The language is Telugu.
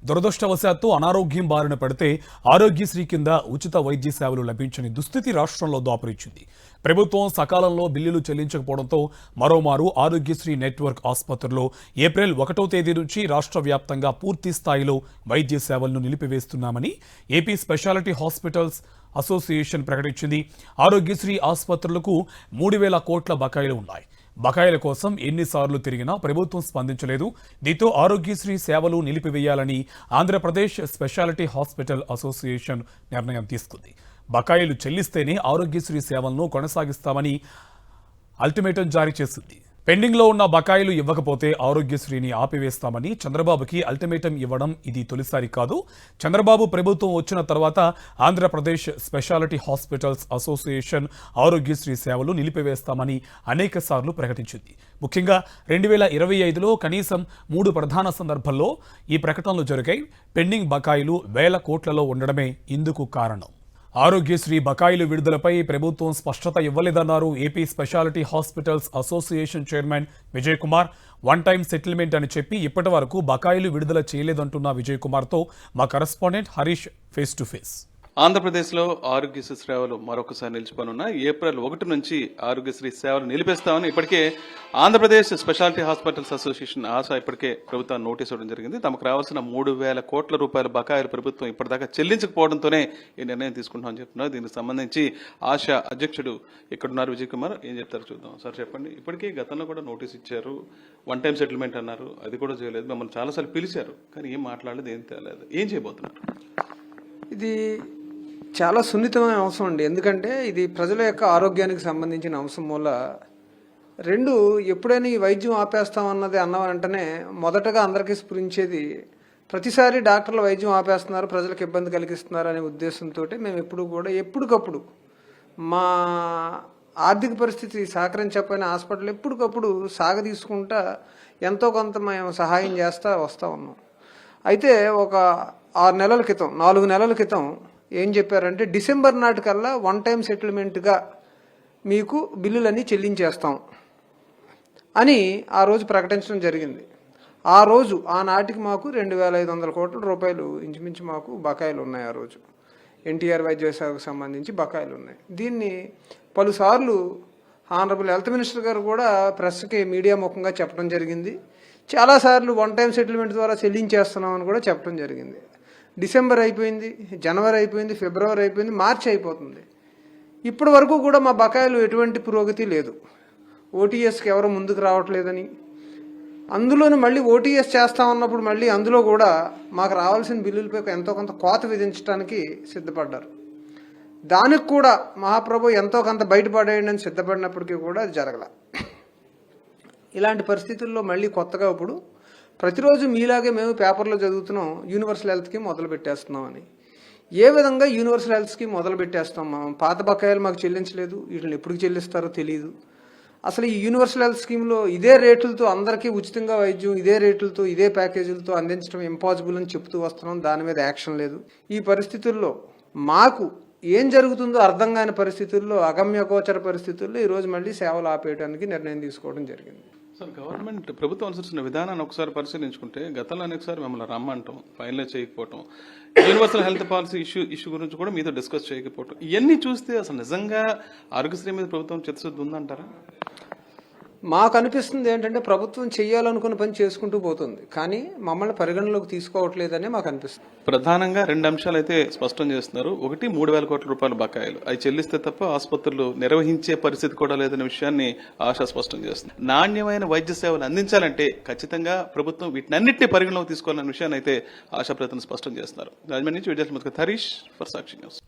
దురదృష్టవశాత్తు అనారోగ్యం బారిన పడితే ఆరోగ్యశ్రీ కింద ఉచిత వైద్య సేవలు లభించని దుస్థితి రాష్ట్రంలో దాపురించింది. ప్రభుత్వం సకాలంలో బిల్లులు చెల్లించకపోవడంతో మరోమారు ఆరోగ్యశ్రీ నెట్వర్క్ ఆసుపత్రుల్లో ఏప్రిల్ 1వ తేదీ నుంచి రాష్ట్ర వ్యాప్తంగా పూర్తి స్థాయిలో వైద్య సేవలను నిలిపివేస్తున్నామని ఏపీ స్పెషాలిటీ హాస్పిటల్స్ అసోసియేషన్ ప్రకటించింది. ఆరోగ్యశ్రీ ఆసుపత్రులకు 3,000 కోట్ల బకాయిలు ఉన్నాయి. బకాయిల కోసం ఎన్నిసార్లు తిరిగినా ప్రభుత్వం స్పందించలేదు. దీంతో ఆరోగ్యశ్రీ సేవలు నిలిపివేయాలని ఆంధ్రప్రదేశ్ స్పెషాలిటీ హాస్పిటల్ అసోసియేషన్ నిర్ణయం తీసుకుంది. బకాయిలు చెల్లిస్తేనే ఆరోగ్యశ్రీ సేవలను కొనసాగిస్తామని అల్టిమేటం జారీ చేసింది. పెండింగ్లో ఉన్న బకాయిలు ఇవ్వకపోతే ఆరోగ్యశ్రీని ఆపివేస్తామని చంద్రబాబుకి అల్టిమేటం ఇవ్వడం ఇది తొలిసారి కాదు. చంద్రబాబు ప్రభుత్వం వచ్చిన తర్వాత Andhra Pradesh speciality hospitals association Aarogyasri సేవలు నిలిపివేస్తామని అనేక సార్లు ప్రకటించింది. ముఖ్యంగా 2025లో కనీసం 3 ప్రధాన సందర్భాల్లో ఈ ప్రకటనలు జరిగాయి. పెండింగ్ బకాయిలు 1,000 కోట్లలో ఉండడమే ఇందుకు కారణం. ఆరోగ్యశ్రీ బకాయిలు విడుదలపై ప్రభుత్వం స్పష్టత ఇవ్వలేదన్నారు AP specialty hospitals association chairman Vijay Kumar. One time settlement అని చెప్పి ఇప్పటి వరకు బకాయిలు విడుదల చేయలేదంటున్న విజయ్ కుమార్తో మా correspondent Harish face to face. ఆంధ్రప్రదేశ్లో ఆరోగ్యశ్రీ సేవలు మరొకసారి నిలిచిపోనున్నాయి. ఏప్రిల్ 1 నుంచి ఆరోగ్యశ్రీ సేవలు నిలిపేస్తామని ఇప్పటికే ఆంధ్రప్రదేశ్ స్పెషాలిటీ హాస్పిటల్స్ అసోసియేషన్ ఇప్పటికే ప్రభుత్వం నోటీస్ ఇవ్వడం జరిగింది. తమకు రావాల్సిన 3,000 కోట్ల రూపాయల బకాయిలు ప్రభుత్వం ఇప్పటిదాకా చెల్లించకపోవడంతోనే ఈ నిర్ణయం తీసుకుంటామని చెప్తున్నారు. దీనికి సంబంధించి ఆశా అధ్యక్షుడు ఇక్కడున్నారు విజయ్ కుమార్. ఏం చెప్తారు చూద్దాం. సార్ చెప్పండి. ఇప్పటికీ గతంలో కూడా నోటీస్ ఇచ్చారు, వన్ టైం సెటిల్మెంట్ అన్నారు, అది కూడా చేయలేదు. మిమ్మల్ని చాలాసార్లు పిలిచారు కానీ ఏం మాట్లాడలేదు, ఏం తేలేదు. ఏం చేయబోతున్నారు? ఇది చాలా సున్నితమైన అంశం అండి. ఎందుకంటే ఇది ప్రజల యొక్క ఆరోగ్యానికి సంబంధించిన అంశం వల్ల ఎప్పుడైనా ఈ వైద్యం ఆపేస్తామన్నది అన్న వెంటనే మొదటగా అందరికీ స్ఫురించేది ప్రతిసారి డాక్టర్లు వైద్యం ఆపేస్తున్నారు, ప్రజలకు ఇబ్బంది కలిగిస్తున్నారు అనే ఉద్దేశంతో మేము ఎప్పుడు కూడా ఎప్పటికప్పుడు మా ఆర్థిక పరిస్థితి సహకరించకపోయిన హాస్పిటల్ ఎప్పటికప్పుడు సాగదీసుకుంటా ఎంతో కొంత మేము సహాయం చేస్తూ వస్తూ ఉన్నాం. అయితే ఒక 4 నెలల క్రితం ఏం చెప్పారంటే డిసెంబర్ నాటికల్లా వన్ టైం సెటిల్మెంట్గా మీకు బిల్లులన్నీ చెల్లించేస్తాం అని ఆ రోజు ప్రకటించడం జరిగింది. ఆనాటికి మాకు 2,500 కోట్ల రూపాయలు ఇంచుమించు మాకు బకాయిలు ఉన్నాయి. ఆ రోజు ఎన్టీఆర్ వైద్య సేవకు సంబంధించి బకాయిలు ఉన్నాయి. దీన్ని పలుసార్లు ఆనరబుల్ హెల్త్ మినిస్టర్ గారు కూడా ప్రెస్కి మీడియా ముఖంగా చెప్పడం జరిగింది. చాలాసార్లు వన్ టైం సెటిల్మెంట్ ద్వారా చెల్లించేస్తున్నామని కూడా చెప్పడం జరిగింది. డిసెంబర్ అయిపోయింది, జనవరి అయిపోయింది, ఫిబ్రవరి అయిపోయింది, మార్చి అయిపోతుంది. ఇప్పటి వరకు కూడా మా బకాయిలు ఎటువంటి పురోగతి లేదు. ఓటీఎస్కి ఎవరు ముందుకు రావట్లేదని, అందులోనూ మళ్ళీ ఓటీఎస్ చేస్తామన్నప్పుడు మళ్ళీ అందులో కూడా మాకు రావాల్సిన బిల్లులపై ఎంతో కొంత కోత విధించడానికి సిద్ధపడ్డారు. దానికి కూడా మహాప్రభు ఎంతో కొంత బయటపడేయండి అని సిద్ధపడినప్పటికీ కూడా అది జరగల. ఇలాంటి పరిస్థితుల్లో మళ్ళీ కొత్తగా ఇప్పుడు ప్రతిరోజు మీలాగే మేము పేపర్లో చదువుతున్నాం యూనివర్సల్ హెల్త్ స్కీమ్ మొదలు పెట్టేస్తున్నామని. ఏ విధంగా యూనివర్సల్ హెల్త్ స్కీమ్ మొదలు పెట్టేస్తాం? పాత బకాయిలు మాకు చెల్లించలేదు, వీటిని ఎప్పుడు చెల్లిస్తారో తెలియదు. అసలు ఈ యూనివర్సల్ హెల్త్ స్కీమ్లో ఇదే రేట్లతో అందరికీ ఉచితంగా వైద్యం ఇదే రేట్లతో ఇదే ప్యాకేజీలతో అందించడం ఇంపాసిబుల్ అని చెప్తూ వస్తున్నాం. దాని మీద యాక్షన్ లేదు. ఈ పరిస్థితుల్లో మాకు ఏం జరుగుతుందో అర్థం కాని పరిస్థితుల్లో, అగమ్యగోచర పరిస్థితుల్లో ఈరోజు మళ్ళీ సేవలు ఆపేయడానికి నిర్ణయం తీసుకోవడం జరిగింది. సార్, గవర్నమెంట్ ప్రభుత్వం అనుసరిస్తున్న విధానాన్ని ఒకసారి పరిశీలించుకుంటే గతంలో అనేకసారి మిమ్మల్ని రమ్మంటాం, ఫైనలైజ్ చేయకపోవటం, యూనివర్సల్ హెల్త్ పాలసీ ఇష్యూ గురించి కూడా మీతో డిస్కస్ చేయకపోవటం, ఇవన్నీ చూస్తే అసలు నిజంగా ఆరోగ్యశ్రీ మీద ప్రభుత్వం చిత్తశుద్ధి ఉందంటారా? మాకు అనిపిస్తుంది ఏంటంటే ప్రభుత్వం చేయాలనుకున్న పని చేసుకుంటూ పోతుంది, కానీ మమ్మల్ని పరిగణలోకి తీసుకోవట్లేదని మాకు అనిపిస్తుంది. ప్రధానంగా 2 అంశాలు అయితే స్పష్టం చేస్తున్నారు. ఒకటి 3,000 కోట్ల రూపాయల బకాయిలు, అవి చెల్లిస్తే తప్ప ఆసుపత్రులు నిర్వహించే పరిస్థితి కూడా లేదనే విషయాన్ని ఆశ స్పష్టం చేస్తుంది. నాణ్యమైన వైద్య సేవలు అందించాలంటే ఖచ్చితంగా ప్రభుత్వం వీటినన్నింటినీ పరిగణలోకి తీసుకోవాలనే విషయాన్ని అయితే ఆశా ప్రతినిధులు స్పష్టం చేస్తున్నారు. రాజమండ్రి నుంచి Vijay Harish for Sakshi news.